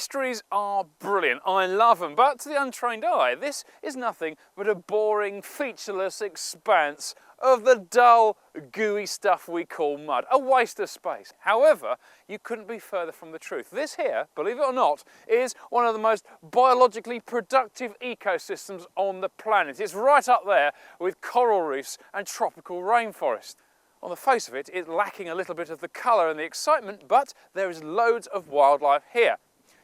Estuaries are brilliant, I love them, but to the untrained eye, this is nothing but a boring, featureless expanse of the dull, gooey stuff we call mud, a waste of space. However, you couldn't be further from the truth. This here, believe it or not, is one of the most biologically productive ecosystems on the planet. It's right up there with coral reefs and tropical rainforest. On the face of it, it's lacking a little bit of the colour and the excitement, but there is loads of wildlife here.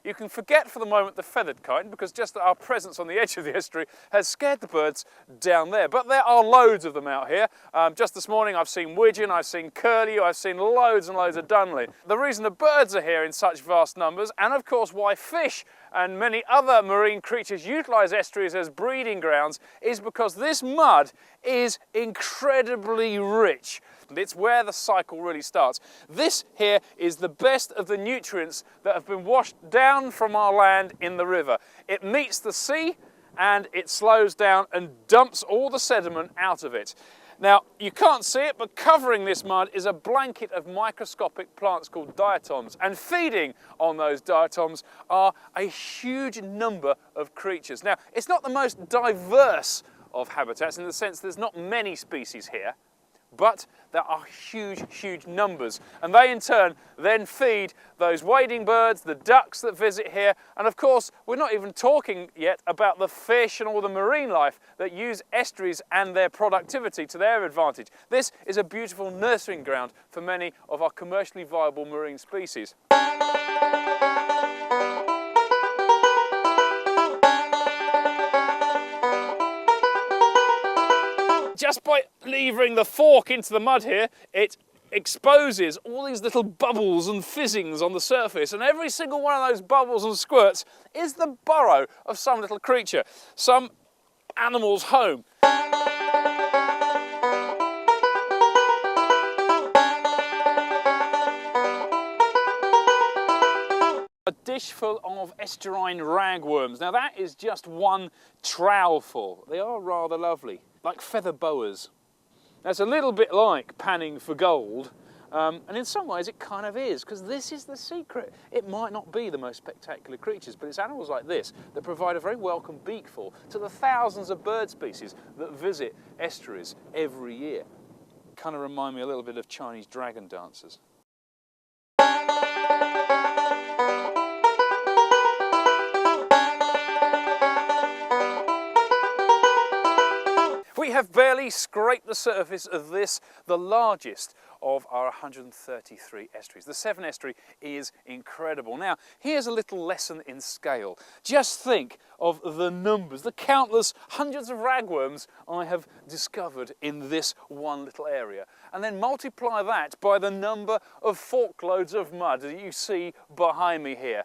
You can forget for the moment the feathered kind, because just our presence on the edge of the estuary has scared the birds down there. But there are loads of them out here. Just this morning I've seen widgeon, I've seen curlew, I've seen loads and loads of dunley. The reason the birds are here in such vast numbers, and of course why fish and many other marine creatures utilise estuaries as breeding grounds, is because this mud is incredibly rich. It's where the cycle really starts. This here is the best of the nutrients that have been washed down from our land in the river. It meets the sea and it slows down and dumps all the sediment out of it. Now, you can't see it, but covering this mud is a blanket of microscopic plants called diatoms, and feeding on those diatoms are a huge number of creatures. Now, it's not the most diverse of habitats in the sense there's not many species here, but there are huge, huge numbers, and they in turn then feed those wading birds, the ducks that visit here, and of course we're not even talking yet about the fish and all the marine life that use estuaries and their productivity to their advantage. This is a beautiful nurturing ground for many of our commercially viable marine species. Just by levering the fork into the mud here, it exposes all these little bubbles and fizzings on the surface, and every single one of those bubbles and squirts is the burrow of some little creature, some animal's home. A dish full of estuarine ragworms. Now that is just one trowelful. They are rather lovely, like feather boas. That's a little bit like panning for gold, and in some ways it kind of is, because this is the secret. It might not be the most spectacular creatures, but it's animals like this that provide a very welcome beakful to the thousands of bird species that visit estuaries every year. Kind of remind me a little bit of Chinese dragon dancers. We have barely scraped the surface of this, the largest of our 133 estuaries. The Severn Estuary is incredible. Now, here's a little lesson in scale. Just think of the numbers, the countless hundreds of ragworms I have discovered in this one little area. And then multiply that by the number of forkloads of mud that you see behind me here.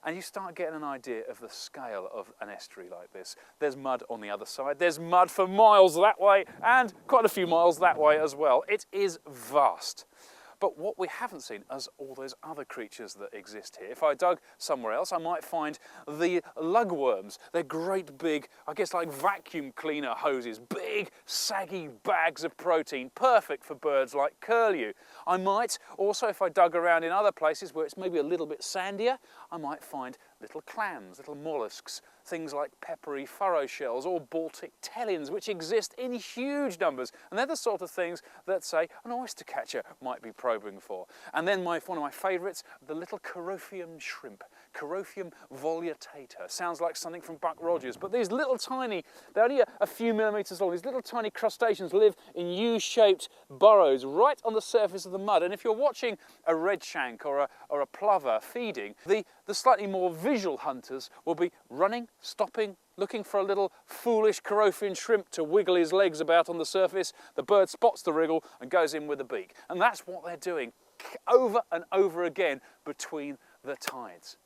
And you start getting an idea of the scale of an estuary like this. There's mud on the other side, there's mud for miles that way, and quite a few miles that way as well. It is vast. But what we haven't seen is all those other creatures that exist here. If I dug somewhere else, I might find the lugworms. They're great big, I guess like vacuum cleaner hoses, big saggy bags of protein, perfect for birds like curlew. I might also, if I dug around in other places where it's maybe a little bit sandier, I might find little clams, little mollusks, things like peppery furrow shells or Baltic tellins, which exist in huge numbers. And they're the sort of things that, say, an oyster catcher might be probing for. And then one of my favourites, the little Corophian shrimp, Corophian volutata. Sounds like something from Buck Rogers, but these little tiny, they're only a few millimetres long, these little tiny crustaceans live in U-shaped burrows right on the surface of the mud. And if you're watching a redshank or a plover feeding, the slightly more visual hunters will be running, stopping, looking for a little foolish Corophian shrimp to wiggle his legs about on the surface. The bird spots the wriggle and goes in with a beak. And that's what they're doing over and over again between the tides.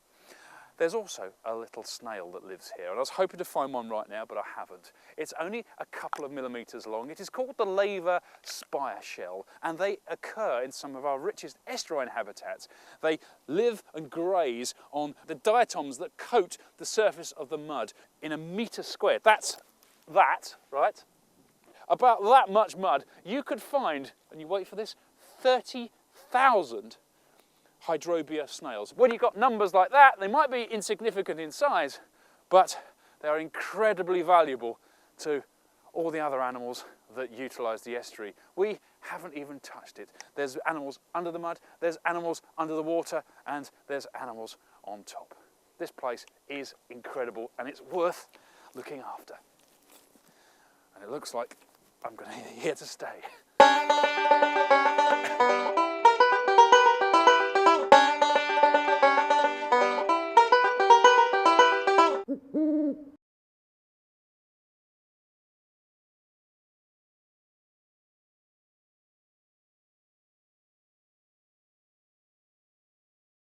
There's also a little snail that lives here, and I was hoping to find one right now, but I haven't. It's only a couple of millimetres long. It is called the Laver Spire Shell, and they occur in some of our richest estuarine habitats. They live and graze on the diatoms that coat the surface of the mud in a metre squared. That's that, right? About that much mud, you could find, and you wait for this, 30,000 hydrobia snails. When you've got numbers like that, they might be insignificant in size, but they are incredibly valuable to all the other animals that utilise the estuary. We haven't even touched it. There's animals under the mud, there's animals under the water, and there's animals on top. This place is incredible and it's worth looking after. And it looks like I'm going to be here to stay.